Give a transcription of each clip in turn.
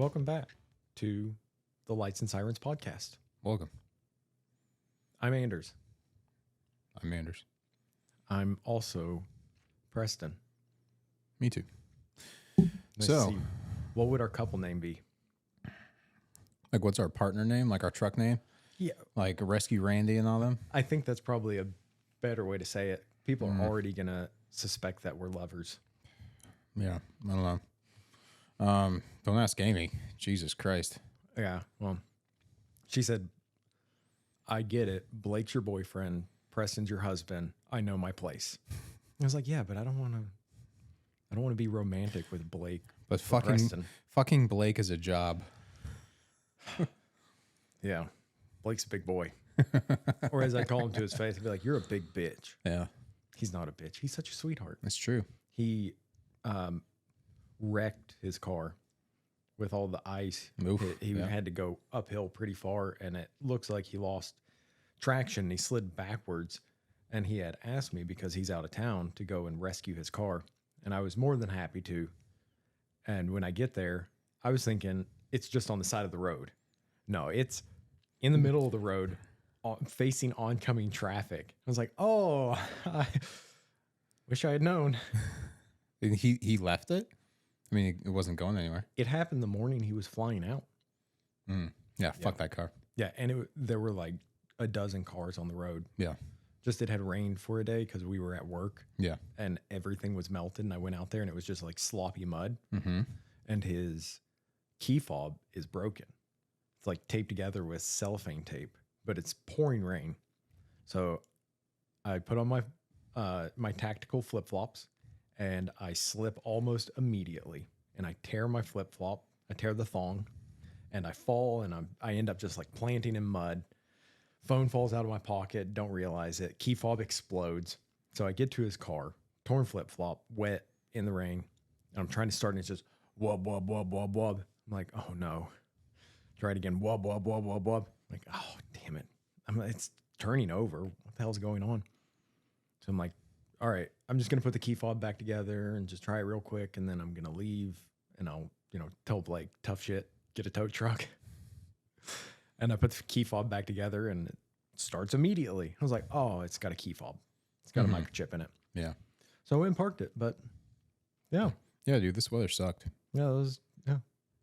Welcome back to the Lights and Sirens podcast. Welcome. I'm Anders. I'm Anders. I'm also Preston. Me too. Let's So, see. What would our couple name be? like, what's our partner name? Like our truck name? Yeah, Like Rescue Randy and all them? I think that's probably a better way to say it. People are already going to suspect that we're lovers. Yeah, I don't know. Don't ask Amy. Jesus Christ. Yeah, well, she said, I get it. Blake's your boyfriend. Preston's your husband. I know my place. I was like, yeah, but I don't want to be romantic with Blake. But or Preston. fucking Blake is a job. Yeah, Blake's a big boy. Or as I call him to his face, I'd be like, you're a big bitch. Yeah, He's not a bitch. He's such a sweetheart. that's true. He wrecked his car with all the ice. Oof, He yeah. had to go uphill pretty far, and it looks like he lost traction. He slid backwards, and he had asked me, because he's out of town, to go and rescue his car, and I was more than happy to. And when I get there, I was thinking it's just on the side of the road. No, it's in the middle of the road, facing oncoming traffic. I was like, oh, I wish I had known. And he left it? I mean, it wasn't going anywhere. It happened the morning he was flying out. Yeah, fuck that car. Yeah, and there were like a dozen cars on the road. Yeah, Just it had rained for a day because we were at work, yeah. and everything was melted. And I went out there, and it was just like sloppy mud. Mm-hmm. And his key fob is broken. It's like taped together with cellophane tape, but it's pouring rain. So I put on my my tactical flip flops, and I slip almost immediately, and I tear my flip flop. I tear the thong, and I fall, and I end up just like planting in mud. Phone falls out of my pocket, don't realize it. Key fob explodes. So I get to his car, torn flip flop, wet in the rain, and I'm trying to start, and it's just wub wub wub wub wub. I'm like, oh no. Try it again, wub wub wub wub wub. I'm like, oh damn it. It's turning over. What the hell's going on? So I'm like, all right, I'm just gonna put the key fob back together and just try it real quick, and then I'm gonna leave, and I'll, tell Blake, tough shit, get a tow truck. And I put the key fob back together, and it starts immediately. I was like, oh, it's got a key fob. It's got a microchip in it. Yeah. So I went and parked it, but yeah. Yeah, dude, this weather sucked. Yeah,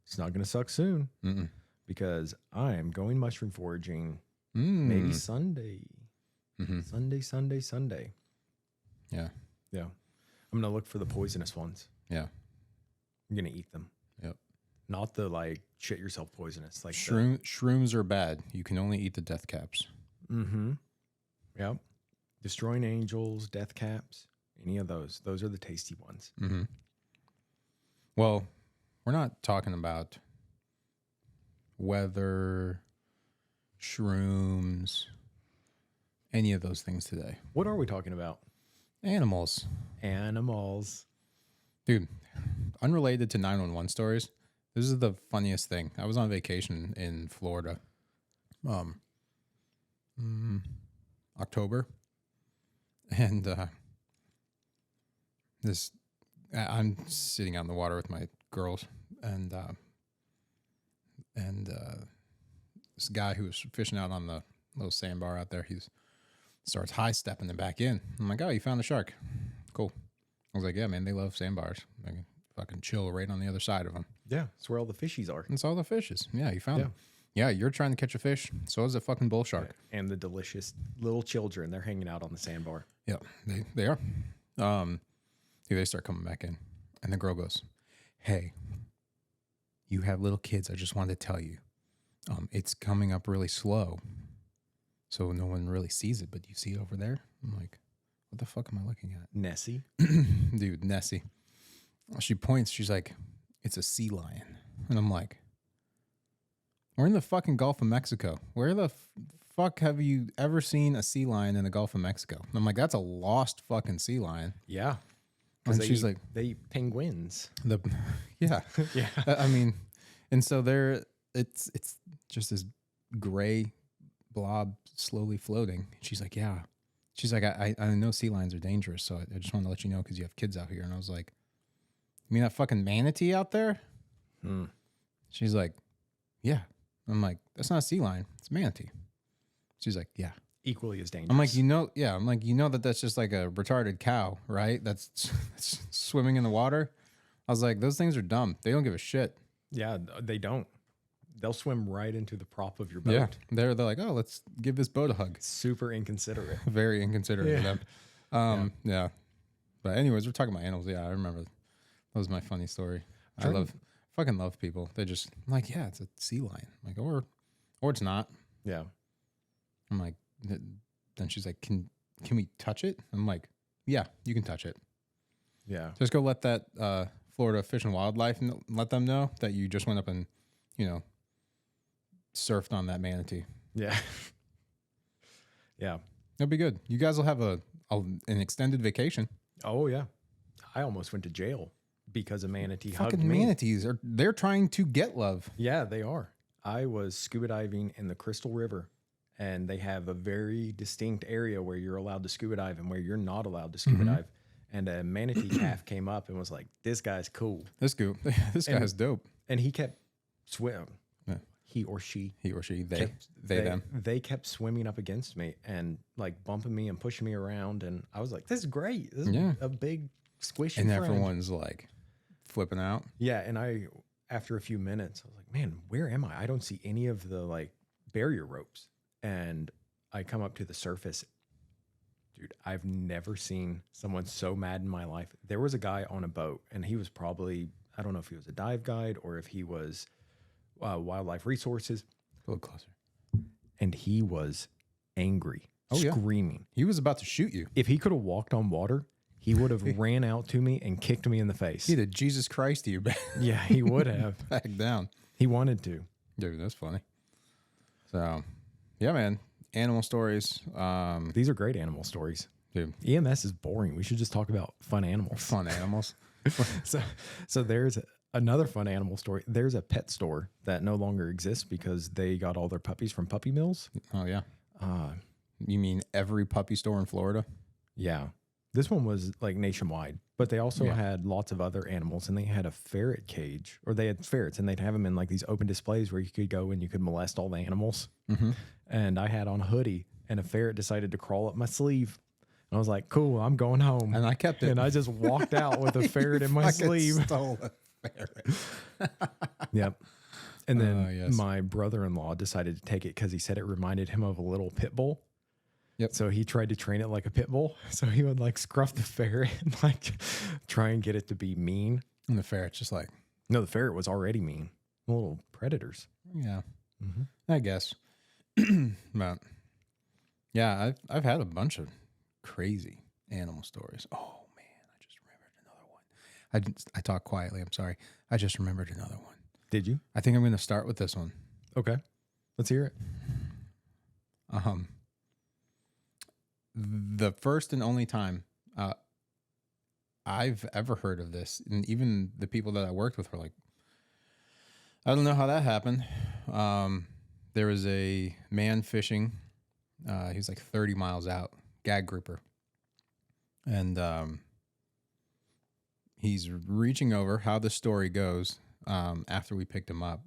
it's not going to suck soon Mm-mm. because I am going mushroom foraging Mm. maybe Sunday. Mm-hmm. Sunday. Yeah, Yeah. I'm going to look for the poisonous ones. yeah. I'm going to eat them. Yep. Not the like shit yourself poisonous. Like Shrooms are bad. You can only eat the death caps. Yep. Destroying angels, death caps, any of those. Those are the tasty ones. Mm-hmm. Well, we're not talking about weather, shrooms, any of those things today. What are we talking about? Animals. Animals. Dude, unrelated to 911 stories, this is the funniest thing. I was on vacation in Florida, October, and I'm sitting out in the water with my girls, and this guy who was fishing out on the little sandbar out there, he starts high stepping it back in. I'm like, oh, you found a shark. Cool. I was like, yeah, man, they love sandbars. I can fucking chill right on the other side of them. Yeah, that's where all the fishies are. It's all the fishes. Yeah, you found them. Yeah, you're trying to catch a fish. So is a fucking bull shark. And the delicious little children, they're hanging out on the sandbar. Yeah, they are. They start coming back in. And the girl goes, hey, you have little kids. I just wanted to tell you. It's coming up really slow. So no one really sees it, but you see it over there? I'm like, what the fuck am I looking at? Nessie. Dude, Nessie. She points. She's like, it's a sea lion. And I'm like, we're in the fucking Gulf of Mexico. Where the fuck have you ever seen a sea lion in the Gulf of Mexico? And I'm like, that's a lost fucking sea lion. Yeah. And she's like, they eat penguins. Yeah. Yeah. I mean, and so it's just this gray blob slowly floating. She's like, yeah. She's like, I know sea lions are dangerous, so I just want to let you know because you have kids out here. And I was like, you mean that fucking manatee out there? She's like, yeah. I'm like, that's not a sea lion. It's a manatee. She's like, yeah. Equally as dangerous. I'm like, I'm like, that's just like a retarded cow, right? That's swimming in the water. I was like, those things are dumb. They don't give a shit. Yeah, they don't. They'll swim right into the prop of your boat. Yeah. They're like, oh, let's give this boat a hug. Super inconsiderate. Very inconsiderate of them. Yeah. But anyways, we're talking about animals. Yeah, I remember. That was my funny story. Fucking love people. They just, I'm like, yeah, it's a sea lion. I'm like, or it's not. Yeah. I'm like, then she's like, can we touch it? I'm like, yeah, you can touch it. Yeah. Just go let that Florida Fish and Wildlife let them know that you just went up and, surfed on that manatee. Yeah. Yeah. It'll be good. You guys will have an extended vacation. Oh yeah. I almost went to jail because a manatee hugged Fucking me. manatees they're trying to get love. Yeah, they are. I was scuba diving in the Crystal River, and they have a very distinct area where you're allowed to scuba dive and where you're not allowed to scuba dive. And a manatee calf came up and was like, "This guy's cool." This guy's dope. And he kept swimming. Yeah. He or she, them. They kept swimming up against me and like bumping me and pushing me around. And I was like, "This is great. This is a big squishy." And friend. everyone's like flipping out. Yeah. And after a few minutes, I was like, "Man, where am I? I don't see any of the like barrier ropes." And I come up to the surface. Dude, I've never seen someone so mad in my life. There was a guy on a boat, and he was probably, I don't know if he was a dive guide or if he was wildlife resources. A little closer. And he was angry, screaming. He was about to shoot you. If he could have walked on water, he would have ran out to me and kicked me in the face. He did Jesus Christ to you back. Yeah, he would have. Back down. He wanted to. Dude, that's funny. So, yeah, man. Animal stories. These are great animal stories. Dude. EMS is boring. We should just talk about fun animals. Fun animals. So there's another fun animal story. There's a pet store that no longer exists because they got all their puppies from puppy mills. Oh, yeah. You mean every puppy store in Florida? Yeah. This one was like nationwide, but they also had lots of other animals, and they had a ferret cage, or they had ferrets, and they'd have them in like these open displays where you could go and you could molest all the animals. Mm-hmm. And I had on a hoodie, and a ferret decided to crawl up my sleeve. And I was like, "Cool, I'm going home." And I kept it. And I just walked out with a ferret in my sleeve. Stole a ferret. Yep. And then my brother-in-law decided to take it because he said it reminded him of a little pit bull. Yep. So he tried to train it like a pit bull. So he would like scruff the ferret and like try and get it to be mean. And the ferret's just like, no, the ferret was already mean. Little predators. Yeah, I guess. But yeah, I've had a bunch of crazy animal stories. Oh man, I just remembered another one. I talk quietly. I'm sorry. I just remembered another one. Did you? I think I'm going to start with this one. Okay, let's hear it. The first and only time I've ever heard of this, and even the people that I worked with were like, I don't know how that happened. There was a man fishing. He was like 30 miles out, gag grouper. And he's reaching over, how the story goes, after we picked him up,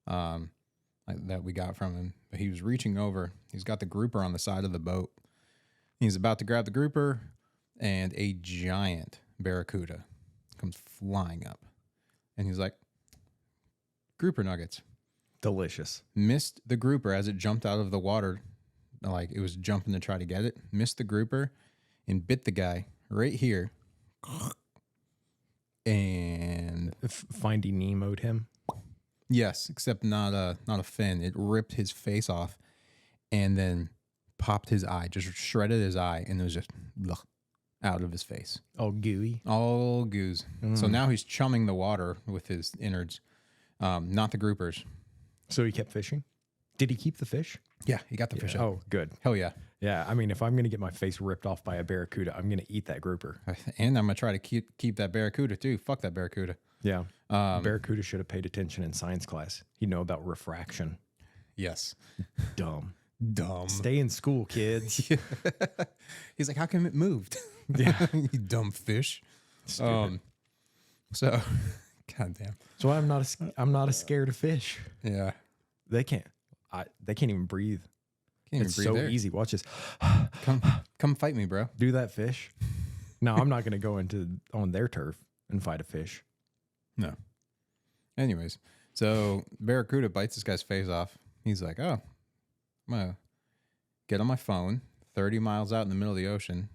that we got from him. But he was reaching over. He's got the grouper on the side of the boat. He's about to grab the grouper, and a giant barracuda comes flying up. And he's like, grouper nuggets. Delicious. Missed the grouper as it jumped out of the water. Like it was jumping to try to get it. Missed the grouper and bit the guy right here. And Finding Nemo'd him. Yes, except not a fin. It ripped his face off and then popped his eye, just shredded his eye, and it was just out of his face. All gooey. All goos. So now he's chumming the water with his innards, not the groupers. So he kept fishing? Did he keep the fish? Yeah, he got the fish out. Oh, good. Hell yeah. Yeah, I mean, if I'm going to get my face ripped off by a barracuda, I'm going to eat that grouper. And I'm going to try to keep that barracuda too. Fuck that barracuda. Yeah. Barracuda should have paid attention in science class. He'd know about refraction. Yes. Dumb. Dumb. Stay in school, kids. He's like, how come it moved? Yeah. You dumb fish. Stupid. So God damn. So I'm not a scared of fish. Yeah. They can't even breathe. Can't even It's breathe so there. easy. Watch this. Come fight me, bro. Do that fish. No, I'm not going to go on their turf and fight a fish. No. Anyways, so barracuda bites this guy's face off. He's like, oh, I'm going to get on my phone 30 miles out in the middle of the ocean.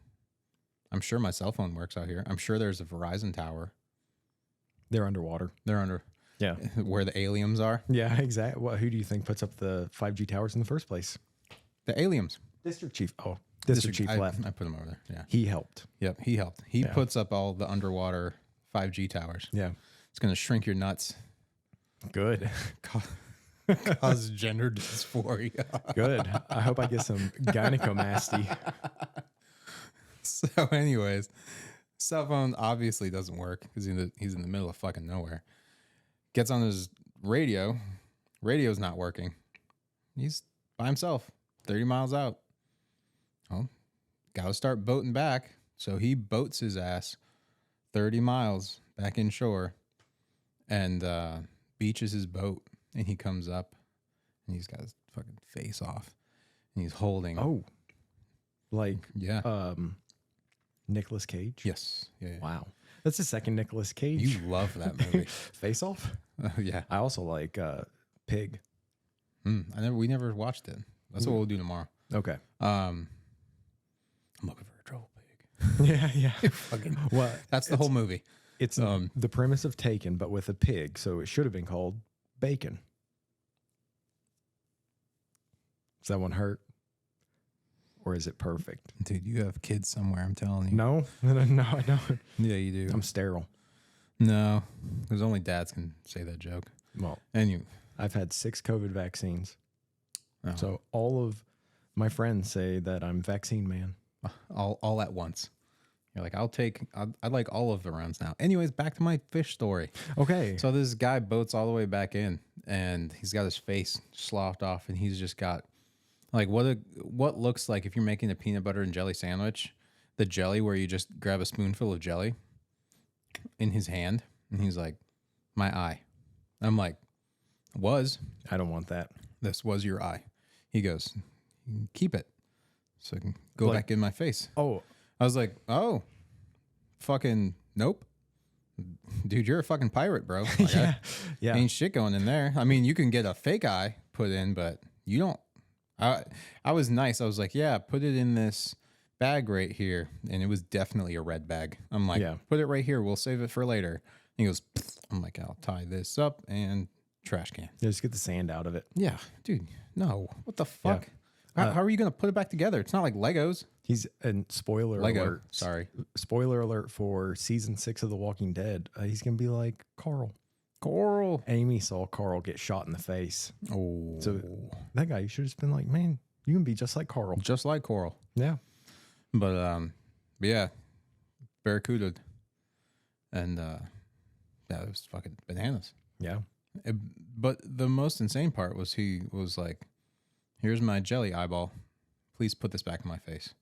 I'm sure my cell phone works out here. I'm sure there's a Verizon tower. They're underwater. They're under where the aliens are. Yeah, exactly. Well, who do you think puts up the 5G towers in the first place? The aliens. District Chief. Oh, District Chief left. I put him over there. Yeah. He helped. Yep, he helped. He puts up all the underwater 5G towers. Yeah. It's going to shrink your nuts. Good. Cause gender dysphoria. Good. I hope I get some gynecomasty. So anyways, cell phone obviously doesn't work because he's in the middle of fucking nowhere. Gets on his radio. Radio's not working. He's by himself, 30 miles out. Well, got to start boating back. So he boats his ass 30 miles back inshore and beaches his boat. And he comes up and he's got his fucking face off. And he's holding. Oh. Like, yeah. Nicolas Cage? Yes. Yeah. Wow. That's the second Nicolas Cage. You love that movie. Face Off? Yeah. I also like Pig. We never watched it. That's what we'll do tomorrow. Okay. I'm looking for a troll pig. Yeah. Fucking. Well, That's the whole movie. It's the premise of Taken, but with a pig. So it should have been called Bacon. Does that one hurt? Or is it perfect? Dude, you have kids somewhere, I'm telling you. No, I don't. Yeah, you do. I'm sterile. No, because only dads can say that joke. Well, And you. I've had 6 COVID vaccines. Oh. So all of my friends say that I'm vaccine man. All at once. You're like, I'd like all of the rounds now. Anyways, back to my fish story. Okay. So this guy boats all the way back in, and he's got his face sloughed off, and he's just got like what looks like if you're making a peanut butter and jelly sandwich, the jelly where you just grab a spoonful of jelly in his hand, and he's like, my eye. I'm like, I don't want that. this was your eye. He goes, keep it so I can go back in my face. Oh, I was like, oh, fucking nope. Dude, you're a fucking pirate, bro. Like, yeah. ain't shit going in there. I mean, you can get a fake eye put in, but you don't. I was nice. I was like, yeah, put it in this bag right here. And it was definitely a red bag. I'm like, put it right here. We'll save it for later. And he goes, pfft. I'm like, I'll tie this up and trash can. Yeah, just get the sand out of it. Yeah, dude, no. What the fuck? How are you going to put it back together? It's not like Legos. He's and spoiler Lego. alert. Sorry. Spoiler alert for season 6 of The Walking Dead. He's gonna be like Carl. Coral. Amy saw Carl get shot in the face. Oh. So that guy, you should have just been like, man, you can be just like Carl. Just like Coral. Yeah. But yeah, barracuda. And yeah, it was fucking bananas. Yeah. But the most insane part was he was like, here's my jelly eyeball. Please put this back in my face.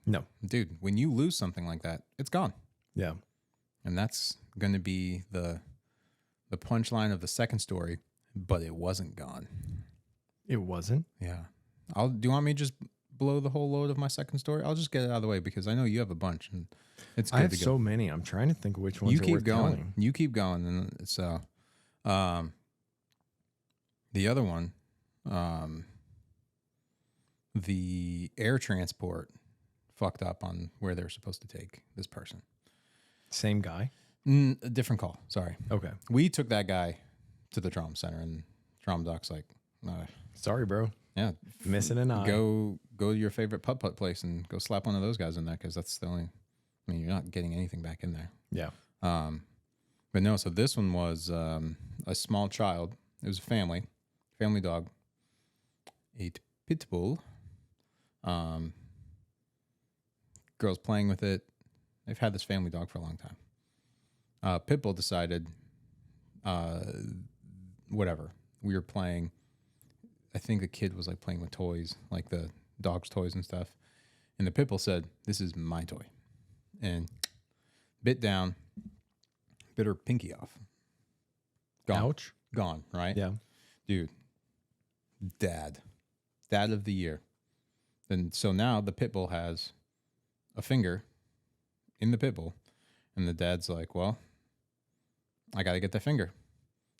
No. Dude, when you lose something like that, it's gone. Yeah. And that's going to be the punchline of the second story, but it wasn't gone. It wasn't? Yeah. Do you want me to just blow the whole load of my second story? I'll just get it out of the way because I know you have a bunch and it's good I have to go. so many. I'm trying to think of which ones You are keep worth going. telling. You keep going. And so the other one, the air transport fucked up on where they're supposed to take this person. Same guy? A different call. Sorry. Okay. We took that guy to the trauma center, and trauma doc's like, Sorry, bro. yeah, Missing an eye. go to your favorite putt-putt place and go slap one of those guys in there because that's the only, I mean, you're not getting anything back in there. Yeah. But no, so this one was a small child. It was a family dog, ate pit bull. Girls playing with it. They've had this family dog for a long time. Pitbull decided, whatever. We were playing. I think the kid was like playing with toys, like the dog's toys and stuff. And the Pitbull said, "This is my toy," and bit down, bit her pinky off. Gone. Ouch. Gone, right? Yeah. Dude, dad of the year. And so now the pit bull has a finger in the pit bull. And the dad's like, well, I got to get the finger.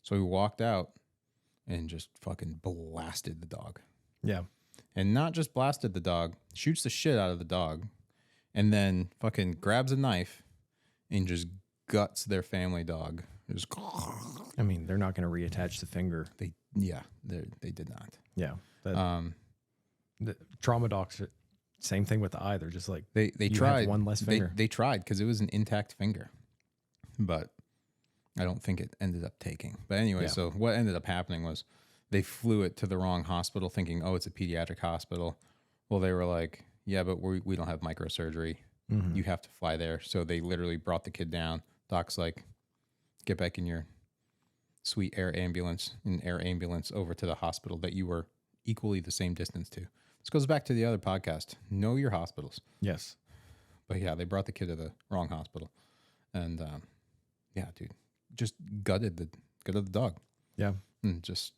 So he walked out and just fucking blasted the dog. Yeah. And not just blasted the dog, shoots the shit out of the dog, and then fucking grabs a knife and just guts their family dog. Just, I mean, they're not going to reattach the finger. they did not. Yeah. The trauma docs, same thing with the eye. They're just like, They you tried have one less finger. They tried because it was an intact finger, but I don't think it ended up taking. But anyway, Yeah. So what ended up happening was they flew it to the wrong hospital, thinking, oh, it's a pediatric hospital. Well, they were like, yeah, but we don't have microsurgery. Mhm. You have to fly there. So they literally brought the kid down. Doc's like, get back in your sweet air ambulance over to the hospital that you were equally the same distance to. This goes back to the other podcast. Know your hospitals. Yes. But yeah, they brought the kid to the wrong hospital. And yeah, dude, just gutted the dog. Yeah. And just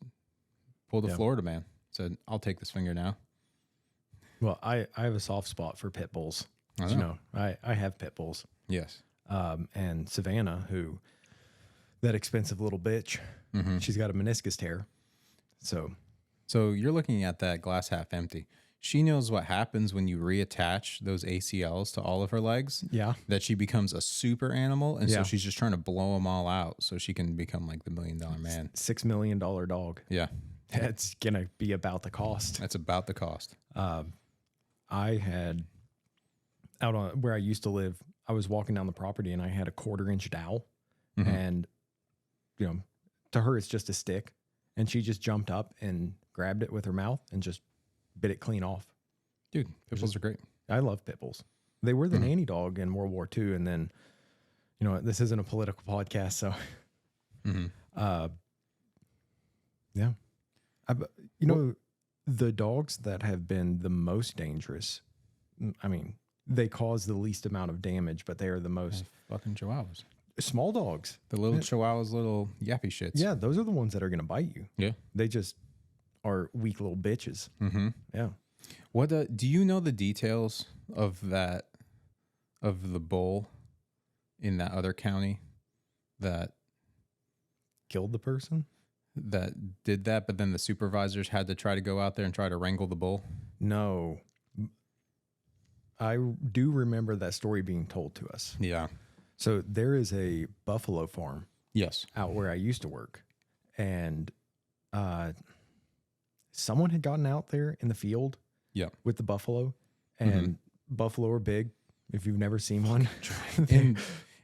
pulled a Yeah. Florida man. Said, I'll take this finger now. Well, I have a soft spot for pit bulls. I You know. know, I have pit bulls. Yes. And Savannah, that expensive little bitch, Mm-hmm. she's got a meniscus tear. So you're looking at that glass half empty. She knows what happens when you reattach those ACLs to all of her legs, Yeah. that she becomes a super animal. And Yeah. so she's just trying to blow them all out so she can become like the $1 million man. $6 million dog. Yeah. It's going to be about the cost. That's about the cost. I had out on where I used to live, I was walking down the property and I had a 1/4-inch dowel. Mhm. And, you know, to her, it's just a stick. And she just jumped up and grabbed it with her mouth and just bit it clean off. Dude, pit bulls are great. I love pit bulls. They were the Mhm. nanny dog in World War II. And then, you know, this isn't a political podcast. So, Mm-hmm. yeah. You know, the dogs that have been the most dangerous, I mean, they cause the least amount of damage, but they are the most Fucking chihuahuas. small dogs. The little Yeah. chihuahuas, little yappy shits. Yeah, those are the ones that are going to bite you. Yeah. They just are weak little bitches. Mm-hmm. Yeah. What do you know the details of that, of the bull in that other county that Killed the person? did that, but then the supervisors had to try to go out there and try to wrangle the bull? No. I do remember that story being told to us. Yeah. So there is a buffalo farm Yes. out where I used to work. And someone had gotten out there in the field Yeah. with the buffalo. And buffalo are big. If you've never seen one,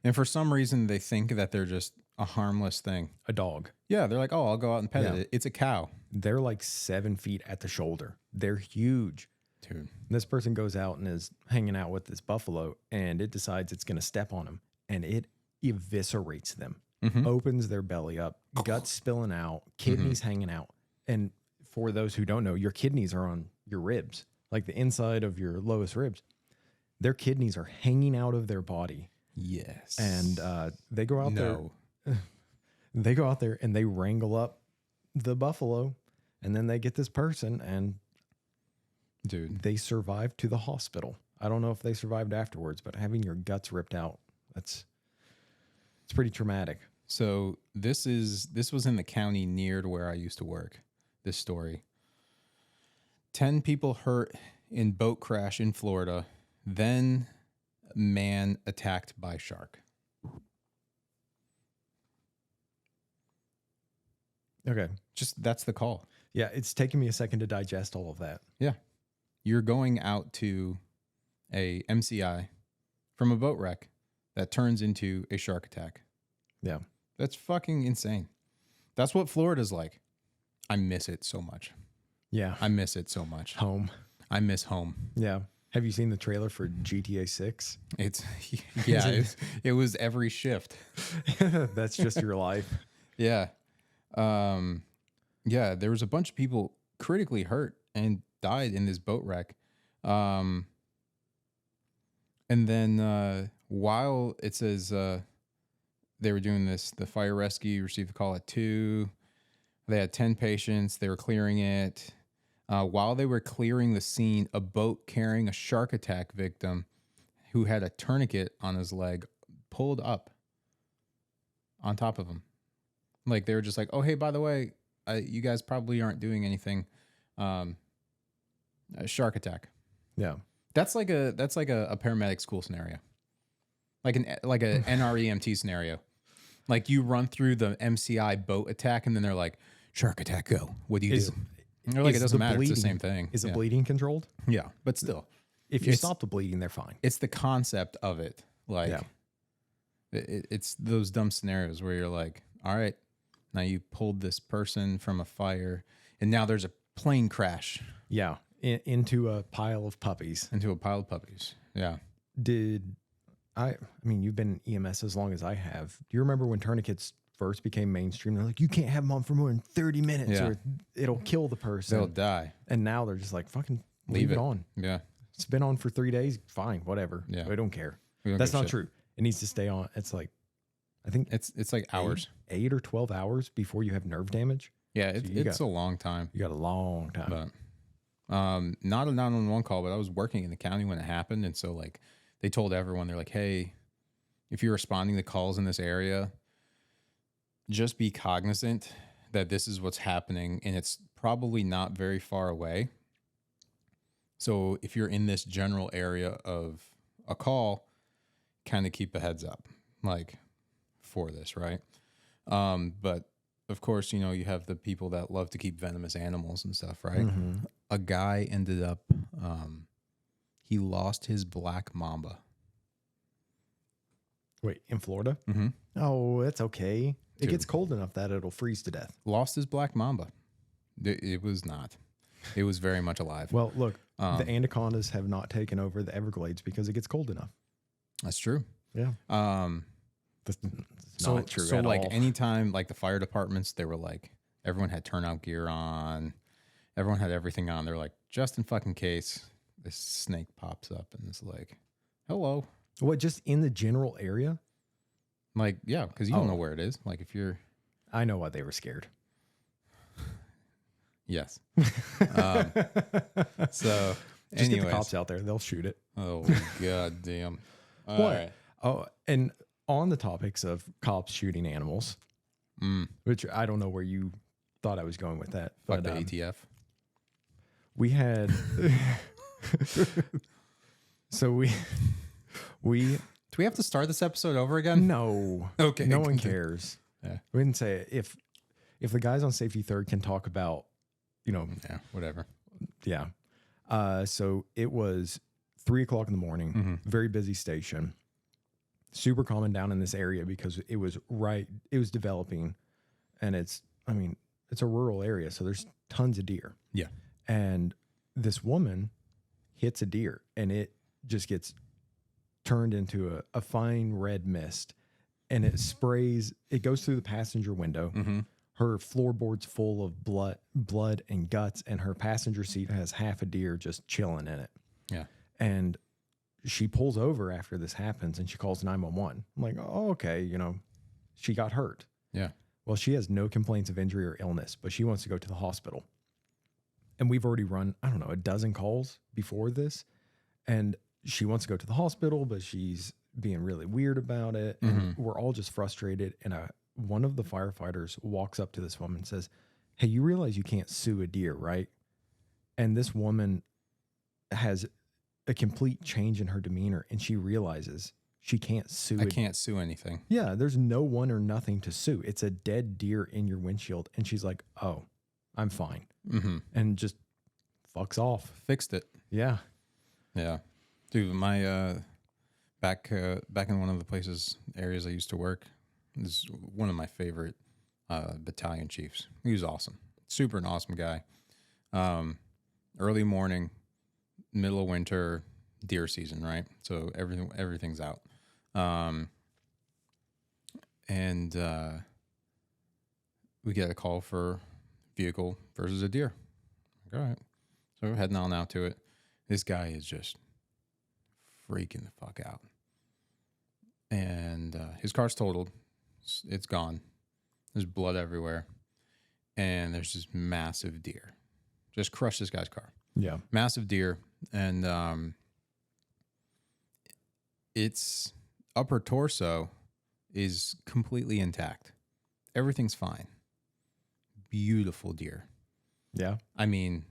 And for some reason they think that they're just a harmless thing. a dog. Yeah, they're like, oh, I'll go out and pet Yeah. it. It's a cow. They're like 7 feet at the shoulder. They're huge. Dude. And this person goes out and is hanging out with this buffalo and it decides it's going to step on him and it eviscerates them, Mhm. opens their belly up, guts spilling out, kidneys hanging out. And for those who don't know, your kidneys are on your ribs, like the inside of your lowest ribs. Their kidneys are hanging out of their body. Yes. And they go out no. there. They go out there and they wrangle up the buffalo and then they get this person and Dude. they survived to the hospital. I don't know if they survived afterwards, but having your guts ripped out, it's pretty traumatic. So this was in the county near to where I used to work. This story. 10 people hurt in boat crash in Florida. Then man attacked by shark. Okay. Just that's the call. Yeah, it's taking me a second to digest all of that. Yeah. You're going out to a MCI from a boat wreck that turns into a shark attack. Yeah. That's fucking insane. That's what Florida's like. I miss it so much. Yeah. I miss it so much. Home. I miss home. Yeah. Have you seen the trailer for GTA 6? It's yeah, it was every shift. That's just your life. Yeah. Yeah, there was a bunch of people critically hurt and died in this boat wreck. And then while it says they were doing this. The fire rescue received a call at 2. They had 10 patients. They were clearing it. While they were clearing the scene, a boat carrying a shark attack victim who had a tourniquet on his leg pulled up on top of him. Like, they were just like, oh, hey, by the way, you guys probably aren't doing anything. A shark attack. Yeah. That's like a paramedic school scenario. Like a NREMT scenario. Like, you run through the MCI boat attack and then they're like, shark attack, go. What do you do? And they're like, it doesn't matter. It's the same thing. Is the bleeding controlled? Yeah, but still. If you stop the bleeding, they're fine. It's the concept of it. Like, it's those dumb scenarios where you're like, all right, now you pulled this person from a fire and now there's a plane crash. Yeah. Into a pile of puppies. Yeah. I mean, you've been in EMS as long as I have. Do you remember when tourniquets first became mainstream? They're like, you can't have them on for more than 30 minutes or it'll kill the person. They'll die. And now they're just like, fucking leave it on. Yeah. It's been on for 3 days. Fine, whatever. Yeah. We don't care. That's not true. It needs to stay on. It's like, I think it's like hours. 8 or 12 hours before you have nerve damage. Yeah, it's a long time. You got a long time. But not a 911 call, but I was working in the county when it happened. And so, like, they told everyone, they're like, hey, if you're responding to calls in this area, just be cognizant that this is what's happening and it's probably not very far away. So if you're in this general area of a call, kind of keep a heads up, like, for this, right? But of course, you know, you have the people that love to keep venomous animals and stuff, right? Mm-hmm. A guy ended up, he lost his black mamba. Wait, in Florida? Mm-hmm. Oh, that's okay. It gets cold enough that it'll freeze to death. Lost his black mamba. It was not. It was very much alive. Well, look, the anacondas have not taken over the Everglades because it gets cold enough. That's true. Yeah. That's not true so at like all. anytime, like the fire departments, they were like, everyone had turnout gear on. Everyone had everything on. They're like, just in fucking case this snake pops up and it's like, hello. What, just in the general area? Like, yeah, because you don't know where it is. Like, if you're... I know why they were scared. Yes. So, just get the cops out there. They'll shoot it. Oh, god damn. All what? right. Oh, and on the topics of cops shooting animals, which I don't know where you thought I was going with that. Fuck but, the ATF. We had... So we... Do we have to start this episode over again? No. Okay. No one cares. Yeah. We didn't say it. If the guys on Safety Third can talk about, you know. Yeah, whatever. Yeah. So it was 3:00 in the morning, very busy station, super common down in this area because it was developing and it's a rural area. So there's tons of deer. Yeah. And this woman hits a deer and it just gets turned into a fine red mist and it sprays, it goes through the passenger window. Mm-hmm. Her floorboard's full of blood and guts, and her passenger seat has half a deer just chilling in it. Yeah. And she pulls over after this happens and she calls 911. I'm like, oh, okay, you know, she got hurt. Yeah. Well, she has no complaints of injury or illness, but she wants to go to the hospital. And we've already run, I don't know, a dozen calls before this. And she wants to go to the hospital, but she's being really weird about it. And we're all just frustrated. And one of the firefighters walks up to this woman and says, hey, you realize you can't sue a deer, right? And this woman has a complete change in her demeanor. And she realizes she can't sue. I can't sue anything. Yeah, there's no one or nothing to sue. It's a dead deer in your windshield. And she's like, oh, I'm fine. Mm-hmm. And just fucks off. Fixed it. Yeah. Yeah. Dude, my back in one of the areas I used to work, is one of my favorite battalion chiefs. He was awesome. Super an awesome guy. Early morning, middle of winter, deer season, right? So everything's out. And we get a call for vehicle versus a deer. All right. So we're heading on out to it. This guy is just freaking the fuck out. And his car's totaled. It's gone. There's blood everywhere. And there's this massive deer. Just crushed this guy's car. Yeah. Massive deer. And its upper torso is completely intact. Everything's fine. Beautiful deer. Yeah. I mean,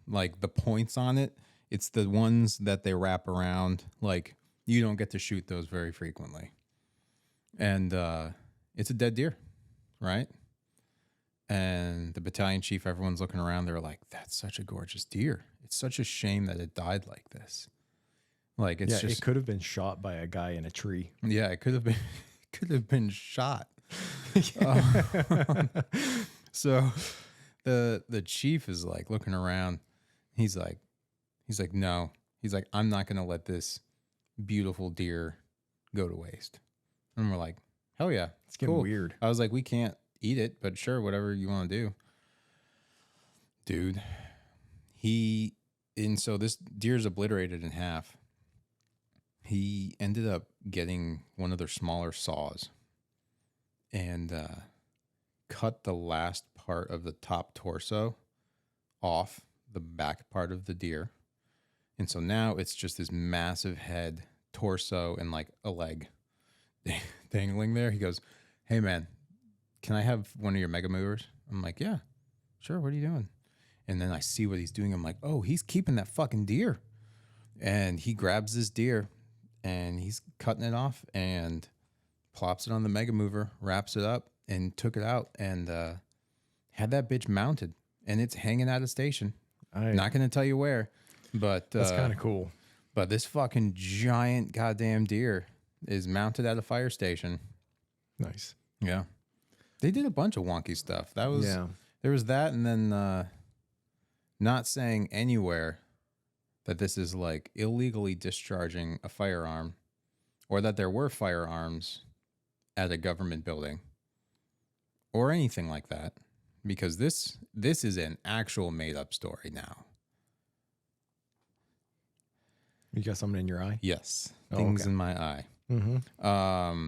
like the points on it, it's the ones that they wrap around. Like you don't get to shoot those very frequently. And it's a dead deer, right? And the battalion chief, everyone's looking around. They're like, that's such a gorgeous deer. It's such a shame that it died like this. Like it's just, it could have been shot by a guy in a tree. yeah, it could have been shot. So the chief is like looking around. He's like, no. He's like, I'm not gonna let this beautiful deer go to waste. And we're like, hell yeah, It's getting weird. I was like, we can't eat it, but sure, whatever you want to do, dude. And so this deer's obliterated in half. He ended up getting one of their smaller saws and cut the last part of the top torso off the back part of the deer. And so now it's just this massive head, torso, and like a leg dangling there. He goes, hey man, can I have one of your mega movers? I'm like, yeah, sure. What are you doing? And then I see what he's doing. I'm like, oh, he's keeping that fucking deer. And he grabs this deer and he's cutting it off and plops it on the mega mover, wraps it up, and took it out and had that bitch mounted. And it's hanging out of station. Not going to tell you where, but that's kind of cool. But this fucking giant goddamn deer is mounted at a fire station. Nice. Yeah. They did a bunch of wonky stuff. There was that, and then not saying anywhere that this is like illegally discharging a firearm or that there were firearms at a government building or anything like that, because this is an actual made up story now. You got something in your eye? Yes. Oh, Things okay. in my eye. Mm-hmm.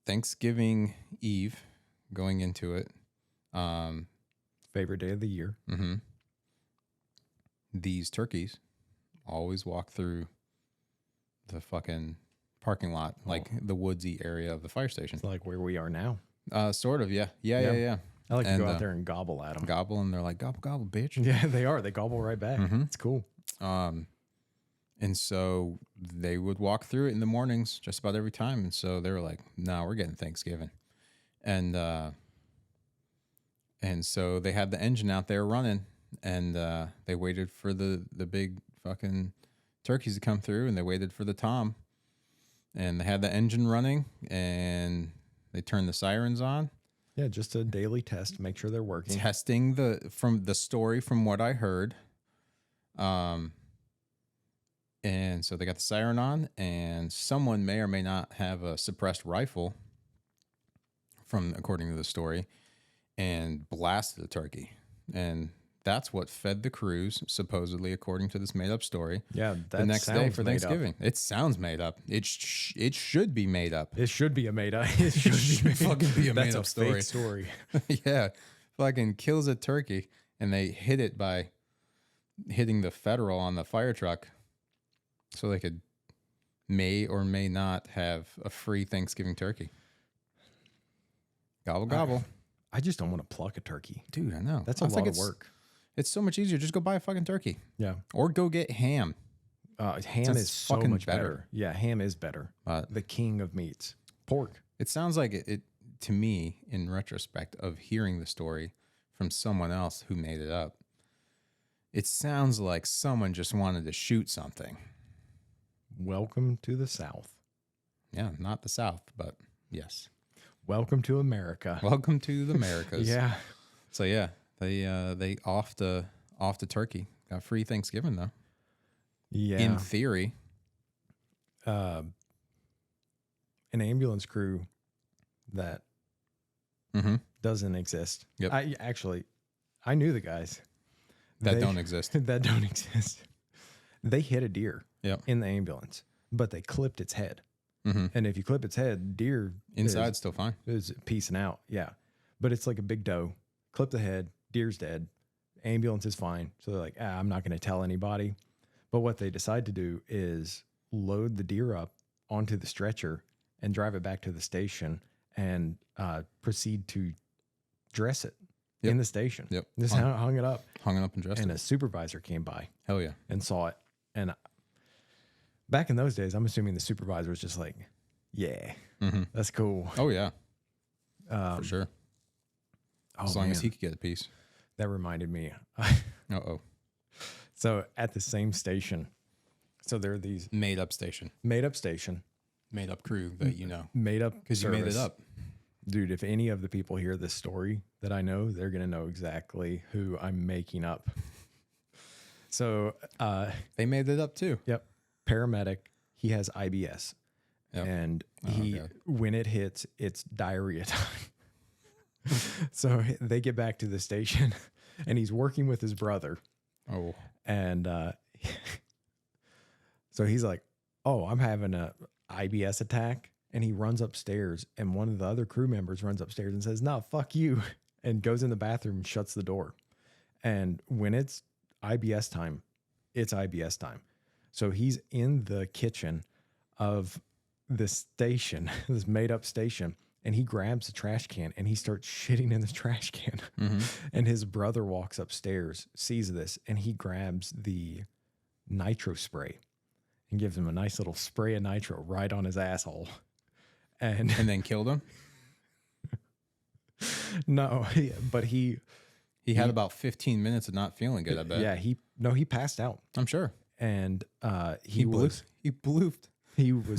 Thanksgiving Eve, going into it. Favorite day of the year. Mm-hmm. These turkeys always walk through the fucking parking lot, like the woodsy area of the fire station. It's like where we are now. Sort of, yeah. Yeah. I like to go out there and gobble at them. Gobble, and they're like, gobble, gobble, bitch. Yeah, they are. They gobble right back. Mm-hmm. It's cool. And so they would walk through it in the mornings just about every time. And so they were like, no, we're getting Thanksgiving. And so they had the engine out there running, and they waited for the big fucking turkeys to come through, and they waited for the tom, and they had the engine running, and they turned the sirens on. Yeah, just a daily test, make sure they're working. Testing from the story from what I heard. And so they got the siren on, and someone may or may not have a suppressed rifle, according to the story, and blasted the turkey. And that's what fed the crews, supposedly, according to this made-up story. Yeah, the next day for Thanksgiving. It sounds made up. It should be made up. It should be a made-up. It should fucking be a That's made-up a story. fake story. Yeah, fucking kills a turkey, and they hit it by hitting the federal on the fire truck, so they could may or may not have a free Thanksgiving turkey. Gobble, gobble. I just don't want to pluck a turkey. Dude, I know. That's a lot of work. It's so much easier. Just go buy a fucking turkey. Yeah. Or go get ham. Ham is so fucking much better. better. Yeah, ham is better. The king of meats. Pork. It sounds like it to me, in retrospect of hearing the story from someone else who made it up, it sounds like someone just wanted to shoot something. Welcome to the South. Yeah, not the South, but yes. Welcome to America. Welcome to the Americas. Yeah. So yeah, they off the turkey. Got free Thanksgiving though. Yeah. In theory. An ambulance crew that doesn't exist. Yep. I knew the guys. That don't exist. That don't exist. They hit a deer Yep. in the ambulance, but they clipped its head. Mm-hmm. And if you clip its head, deer Inside's still fine. is piecing out. Yeah. But it's like a big doe. Clip the head, deer's dead. Ambulance is fine. So they're like, I'm not going to tell anybody. But what they decide to do is load the deer up onto the stretcher and drive it back to the station and proceed to dress it in the station. Yep. Just hung it up. Hung it up and dressed And it. a supervisor came by Hell yeah. and saw it. And back in those days, I'm assuming the supervisor was just like, yeah, that's cool. Oh yeah. For sure. As long as he could get a piece. That reminded me. Uh-oh. So at the same station, so there are these Made up station. made up station, Made up crew that you know. made up Because you made it service. up. Dude, if any of the people hear this story that I know, they're going to know exactly who I'm making up. So, They made it up too. yep, paramedic, he has IBS. Yep. And God. when it hits, it's diarrhea time. So they get back to the station and he's working with his brother. Oh. And so he's like, oh, I'm having a IBS attack. And he runs upstairs and one of the other crew members runs upstairs and says, no, fuck you. And goes in the bathroom and shuts the door. And when it's IBS time, it's IBS time. So he's in the kitchen of this station, this made up station, and he grabs the trash can and he starts shitting in the trash can. And his brother walks upstairs, sees this, and he grabs the nitro spray and gives him a nice little spray of nitro right on his asshole. And then killed him. no, but he had about 15 minutes of not feeling good, I bet. yeah, he passed out. I'm sure. And he was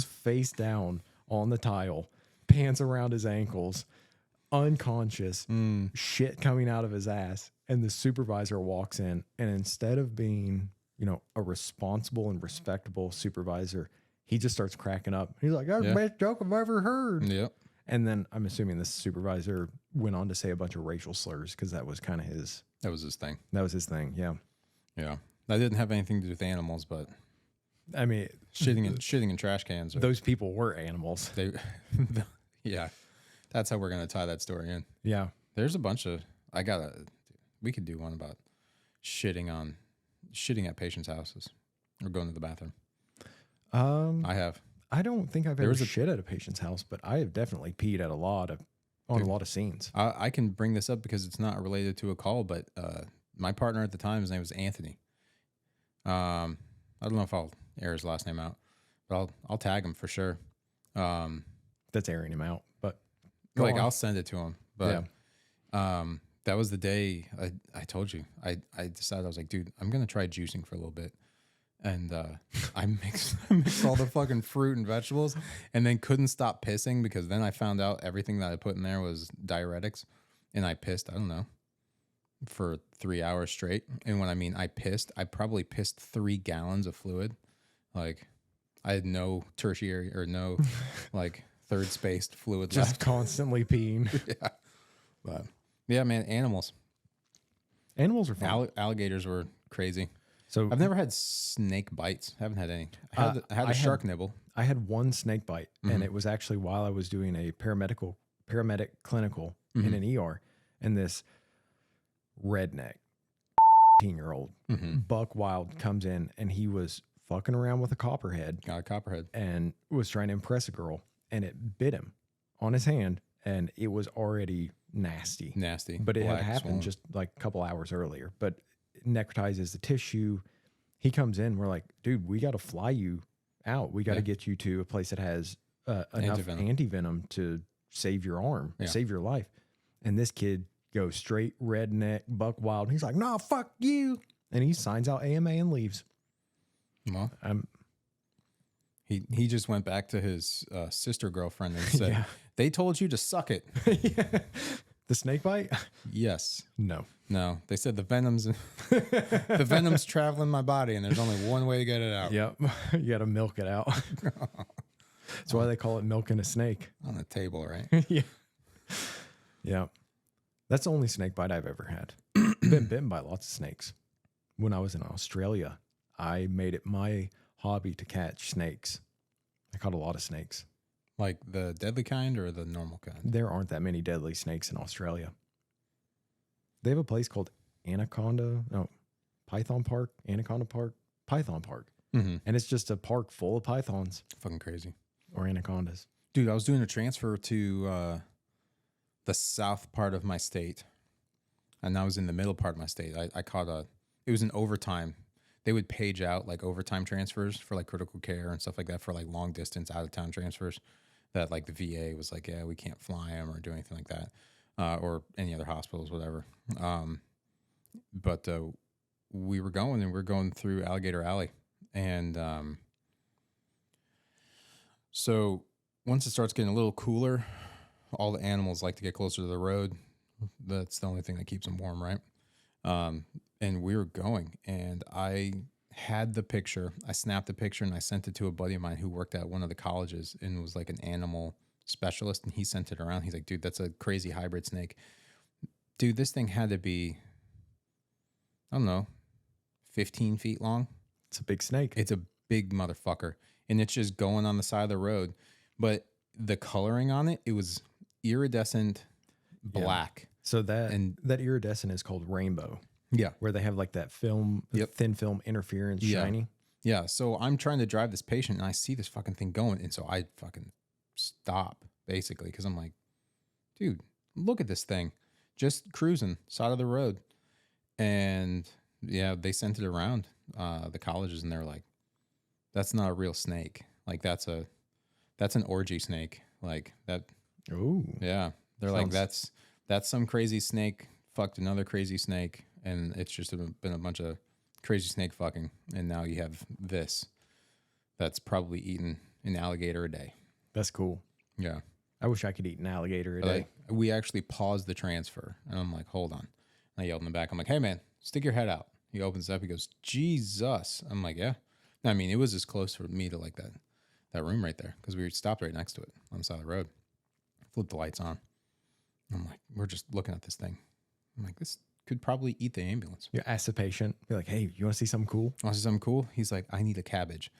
face down on the tile, pants around his ankles, unconscious, shit coming out of his ass. And the supervisor walks in, and instead of being, a responsible and respectable supervisor, he just starts cracking up. He's like, that's the best joke I've ever heard. Yep. And then I'm assuming this supervisor went on to say a bunch of racial slurs because that was kind of That was his thing. that was his thing. Yeah. Yeah. That didn't have anything to do with animals, but I mean, shitting in trash cans. those people were animals. They, yeah. That's how we're going to tie that story in. Yeah. There's a bunch of, we could do one about shitting at patients' houses or going to the bathroom. I have. I don't think I've There ever was shit at a patient's house, but I have definitely peed at a lot of scenes. I can bring this up because it's not related to a call, but my partner at the time, his name was Anthony. I don't know if I'll air his last name out, but I'll tag him for sure. That's airing him out, but I'll send it to him. But that was the day I told you. I decided, I was like, dude, I'm gonna try juicing for a little bit. And I mixed all the fucking fruit and vegetables and then couldn't stop pissing because then I found out everything that I put in there was diuretics. And I pissed, I don't know, for 3 hours straight. And when I mean I probably pissed 3 gallons of fluid. Like I had no tertiary or no like third spaced fluid just left. constantly peeing. Yeah. But yeah, man, animals. Animals are fun. Alligators were crazy. So I've never had snake bites. I haven't had any. I had a shark nibble. I had one snake bite, and it was actually while I was doing a paramedic clinical in an ER, and this redneck 18-year-old buck wild comes in, and he was fucking around with a copperhead. Got a copperhead. And was trying to impress a girl, and it bit him on his hand, and it was already nasty. But it had happened just like a couple hours earlier. But necrotizes the tissue. He comes in. We're like, dude, we got to fly you out. We got to get you to a place that has enough antivenom to save your arm, save your life. And this kid goes straight redneck buck wild. He's like, nah, fuck you. And he signs out AMA and leaves. Well, he just went back to his sister girlfriend and said, they told you to suck it. The snake bite? Yes. No. They said the venom's traveling my body and there's only one way to get it out. Yep. You got to milk it out. That's why they call it milking a snake. On the table, right? Yeah. Yeah. That's the only snake bite I've ever had. Been bitten by lots of snakes. When I was in Australia, I made it my hobby to catch snakes. I caught a lot of snakes. Like the deadly kind or the normal kind? There aren't that many deadly snakes in Australia. They have a place called Python Park, Anaconda Park, Python Park. Mm-hmm. And it's just a park full of pythons Fucking crazy. or anacondas. Dude, I was doing a transfer to the south part of my state. And I was in the middle part of my state. I caught it was an overtime. They would page out like overtime transfers for like critical care and stuff like that for like long distance out of town transfers that like the VA was like, yeah, we can't fly them or do anything like that. Or any other hospitals, whatever. But we were going through Alligator Alley. And so once it starts getting a little cooler, all the animals like to get closer to the road. That's the only thing that keeps them warm, right? And we were going, and I had the picture. I snapped the picture, and I sent it to a buddy of mine who worked at one of the colleges and was like an animal specialist, and he sent it around. He's like, dude, that's a crazy hybrid snake. Dude, this thing had to be, I don't know, 15 feet long. It's a big snake. It's a big motherfucker, and it's just going on the side of the road. But the coloring on it, it was iridescent black. So that iridescent is called rainbow. Yeah. Where they have like that film, thin film interference shiny. Yeah. So I'm trying to drive this patient and I see this fucking thing going. And so I fucking stop basically because I'm like, dude, look at this thing. Just cruising, side of the road. And yeah, they sent it around the colleges and they're like, that's not a real snake. Like that's an orgy snake. Like that. Ooh. Yeah. They're like, that's some crazy snake fucked another crazy snake. And it's just been a bunch of crazy snake fucking. And now you have this that's probably eaten an alligator a day. That's cool. Yeah. I wish I could eat an alligator a day. We actually paused the transfer. And I'm like, hold on. And I yelled in the back. I'm like, hey, man, stick your head out. He opens up. He goes, Jesus. I'm like, yeah. I mean, it was as close for me to like that room right there because we stopped right next to it on the side of the road. Flipped the lights on. I'm like, we're just looking at this thing. I'm like, this could probably eat the ambulance. You ask the patient, be like, hey, you want to see something cool? Want to see something cool? He's like, I need a cabbage.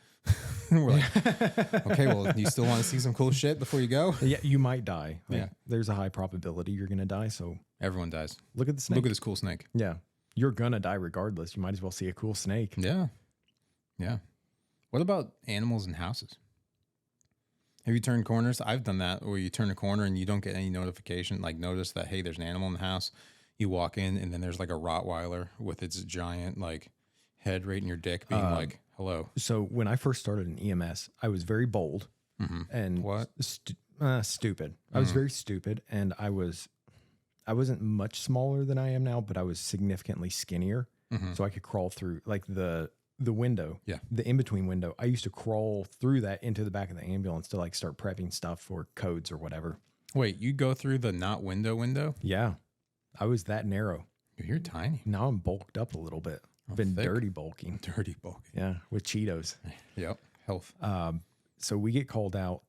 We're like, okay, well, you still want to see some cool shit before you go? Yeah, you might die. Like, yeah. There's a high probability you're going to die. So everyone dies. Look at the snake. Look at this cool snake. Yeah. You're going to die regardless. You might as well see a cool snake. Yeah. Yeah. What about animals in houses? Have you turned corners? I've done that where you turn a corner and you don't get any notification, like notice that, hey, there's an animal in the house. You walk in and then there's like a Rottweiler with its giant like head right in your dick being like, hello. So when I first started in EMS, I was very bold and stupid. I was very stupid and I wasn't much smaller than I am now, but I was significantly skinnier. So I could crawl through like the window, the in-between window. I used to crawl through that into the back of the ambulance to like start prepping stuff for codes or whatever. Wait, you go through the not window? Yeah. I was that narrow. You're tiny. Now I'm bulked up a little bit. I've been thick. dirty bulking. Dirty bulking. Yeah, with Cheetos. Yep. Health. So we get called out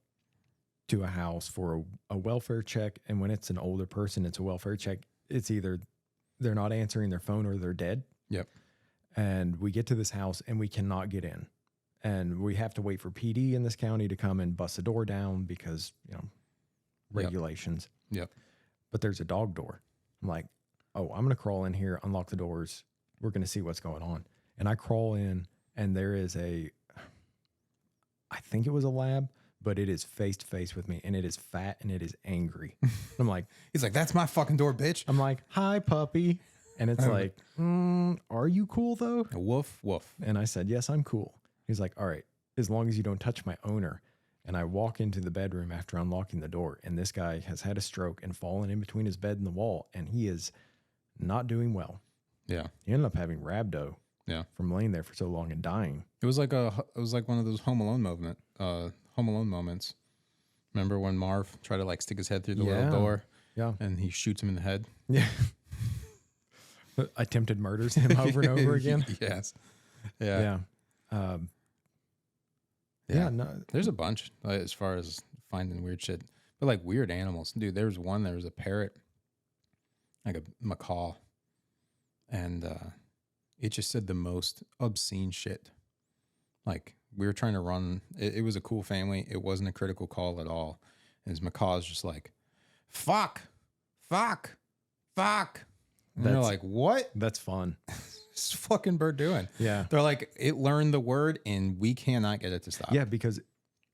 to a house for a welfare check. And when it's an older person, it's a welfare check. It's either they're not answering their phone or they're dead. Yep. And we get to this house and we cannot get in. And we have to wait for PD in this county to come and bust the door down because, regulations. Yep. But there's a dog door. I'm like, oh, I'm going to crawl in here, unlock the doors. We're going to see what's going on. And I crawl in and there is I think it was a lab, but it is face to face with me and it is fat and it is angry. I'm like, he's like, that's my fucking door, bitch. I'm like, hi, puppy. And it's like, are you cool though? Woof, woof. And I said, yes, I'm cool. He's like, all right, as long as you don't touch my owner. And I walk into the bedroom after unlocking the door, and this guy has had a stroke and fallen in between his bed and the wall, and he is not doing well. Yeah. He ended up having rhabdo. Yeah. From laying there for so long and dying. It was like one of those Home Alone moments. Remember when Marv tried to like stick his head through the little door? Yeah. And he shoots him in the head. Yeah. Attempted murders him over and over again. Yes. Yeah. Yeah. Yeah. No. There's a bunch as far as finding weird shit. But like weird animals. Dude, there was a parrot, like a macaw. And it just said the most obscene shit. Like we were trying to run. It was a cool family. It wasn't a critical call at all. And his macaw's just like, fuck, fuck, fuck. And they're like, what? That's fun. This fucking bird doing? Yeah. They're like, it learned the word and we cannot get it to stop. Yeah, because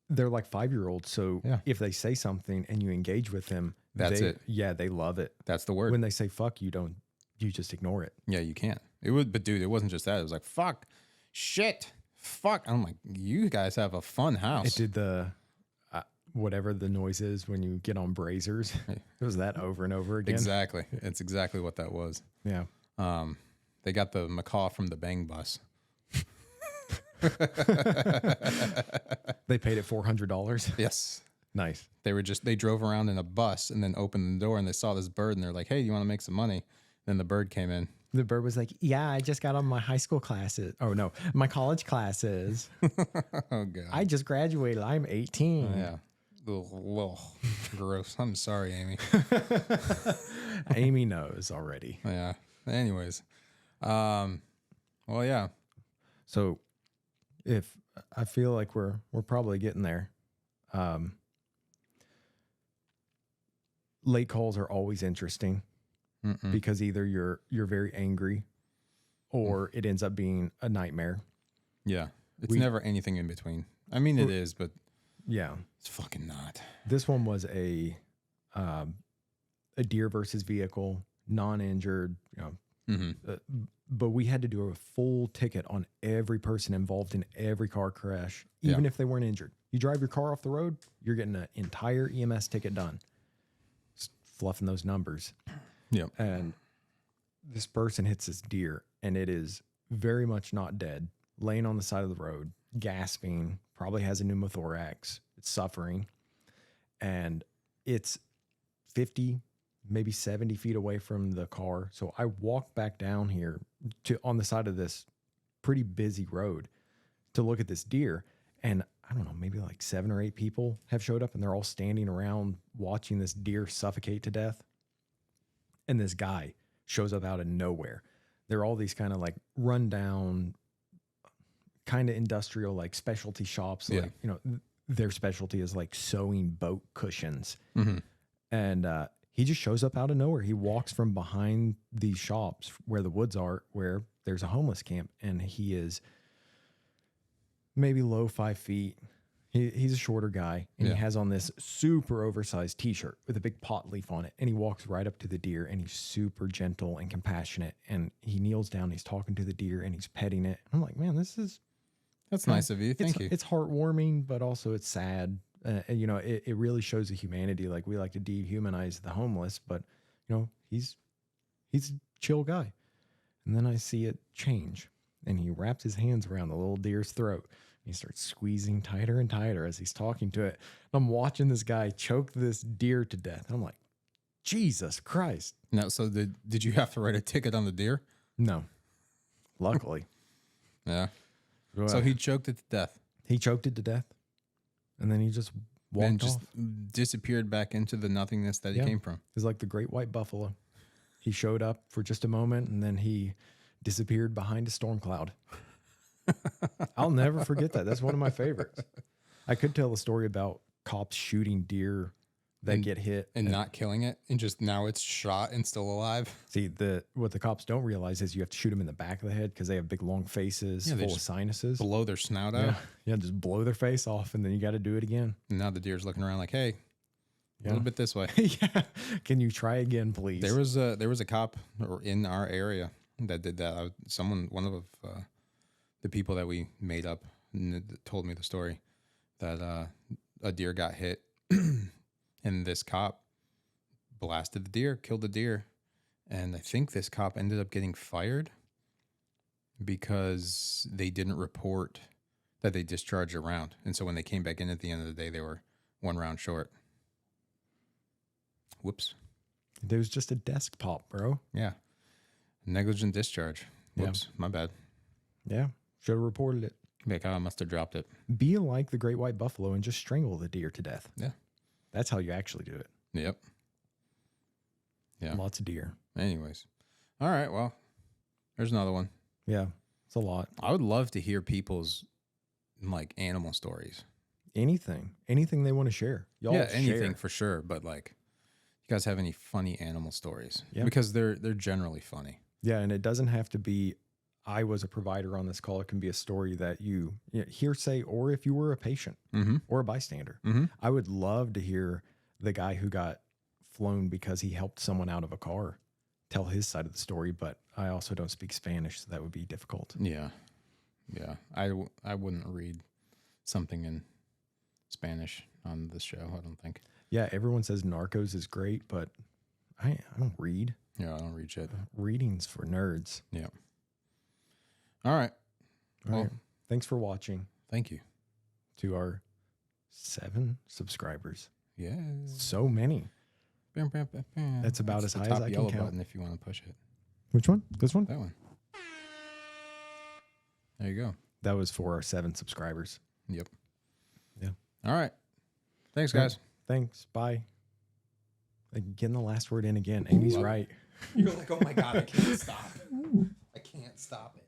they're like 5-year-olds. So Yeah. if they say something and you engage with them, That's it. Yeah, they love it. That's the word. When they say fuck, you just ignore it. Yeah, you can't. But dude, it wasn't just that. It was like, fuck, shit, fuck. I'm like, you guys have a fun house. It did the whatever the noise is when you get on brazers. It was that over and over again. Exactly. It's exactly what that was. Yeah. They got the macaw from the Bang Bus. They paid it $400. Yes. Nice. They drove around in a bus and then opened the door and they saw this bird and they're like, hey, do you want to make some money? Then the bird came in. The bird was like, yeah, I just got on my high school classes. Oh, no, my college classes. Oh, God. I just graduated. I'm 18. Yeah. Ugh, gross. I'm sorry, Amy. Amy knows already. Yeah. Anyways. Well, yeah. So if I feel like we're probably getting there. Late calls are always interesting because either you're very angry or it ends up being a nightmare. Yeah. It's never anything in between. I mean, it is, but yeah, it's fucking not. This one was a deer versus vehicle, non-injured, but we had to do a full ticket on every person involved in every car crash, even if they weren't injured. You drive your car off the road, you're getting an entire EMS ticket done. Just fluffing those numbers. Yeah. And this person hits this deer, and it is very much not dead, laying on the side of the road, gasping, probably has a pneumothorax. It's suffering. And it's 50, maybe 70 feet away from the car. So I walked back down here on the side of this pretty busy road to look at this deer. And I don't know, maybe like 7 or 8 people have showed up and they're all standing around watching this deer suffocate to death. And this guy shows up out of nowhere. They're all these kind of like rundown, kind of industrial, like specialty shops. Yeah. Like, their specialty is like sewing boat cushions. And he just shows up out of nowhere. He walks from behind these shops where the woods are, where there's a homeless camp. And he is maybe low 5 feet. He's a shorter guy, and he has on this super oversized t-shirt with a big pot leaf on it. And he walks right up to the deer, and he's super gentle and compassionate. And he kneels down, he's talking to the deer, and he's petting it. I'm like, man, that's nice of you. Thank you. It's heartwarming, but also it's sad. And, it really shows the humanity. Like, we like to dehumanize the homeless, but he's a chill guy. And then I see it change, and he wraps his hands around the little deer's throat. He starts squeezing tighter and tighter as he's talking to it. I'm watching this guy choke this deer to death. I'm like, Jesus Christ. No, so did you have to write a ticket on the deer? No. Luckily. Yeah. So he choked it to death. He choked it to death. And then he just walked off. Disappeared back into the nothingness that he came from. It was like the great white buffalo. He showed up for just a moment, and then he disappeared behind a storm cloud. I'll never forget that. That's one of my favorites. I could tell a story about cops shooting deer that get hit and not killing it, and just now it's shot and still alive. See, what the cops don't realize is you have to shoot them in the back of the head because they have big long faces full of sinuses. Blow their snout out. Yeah, just blow their face off, and then you got to do it again. And now the deer's looking around like, hey, a little bit this way. Yeah, can you try again, please? There was a cop in our area that did that. One of the people that we made up told me the story that a deer got hit and this cop blasted the deer, killed the deer. And I think this cop ended up getting fired because they didn't report that they discharged a round. And so when they came back in at the end of the day, they were 1 round short. Whoops. There was just a desk pop, bro. Yeah. Negligent discharge. Whoops. My bad. Yeah. Should have reported it. Like, I must have dropped it. Be like the great white buffalo and just strangle the deer to death. Yeah. That's how you actually do it. Yep. Yeah. Lots of deer. Anyways. All right. Well, there's another one. Yeah. It's a lot. I would love to hear people's like animal stories. Anything they want to share. Y'all Anything share. for sure. But like, you guys have any funny animal stories? Yeah. Because they're generally funny. Yeah, and it doesn't have to be I was a provider on this call. It can be a story that you know, hearsay, or if you were a patient or a bystander. I would love to hear the guy who got flown because he helped someone out of a car tell his side of the story, but I also don't speak Spanish, so that would be difficult. Yeah. I wouldn't read something in Spanish on this show, I don't think. Yeah, everyone says Narcos is great, but I don't read. Yeah, I don't read shit. Reading's for nerds. Yeah. All right. All right. Thanks for watching. Thank you. To our 7 subscribers. Yeah. So many. That's about as high as I can count. Button if you want to push it. Which one? This one? That one. There you go. That was for our 7 subscribers. Yep. Yeah. All right. Thanks, guys. Thanks. Bye. Like, getting the last word in again. Amy's right. You're like, oh my God, I can't stop. I can't stop it.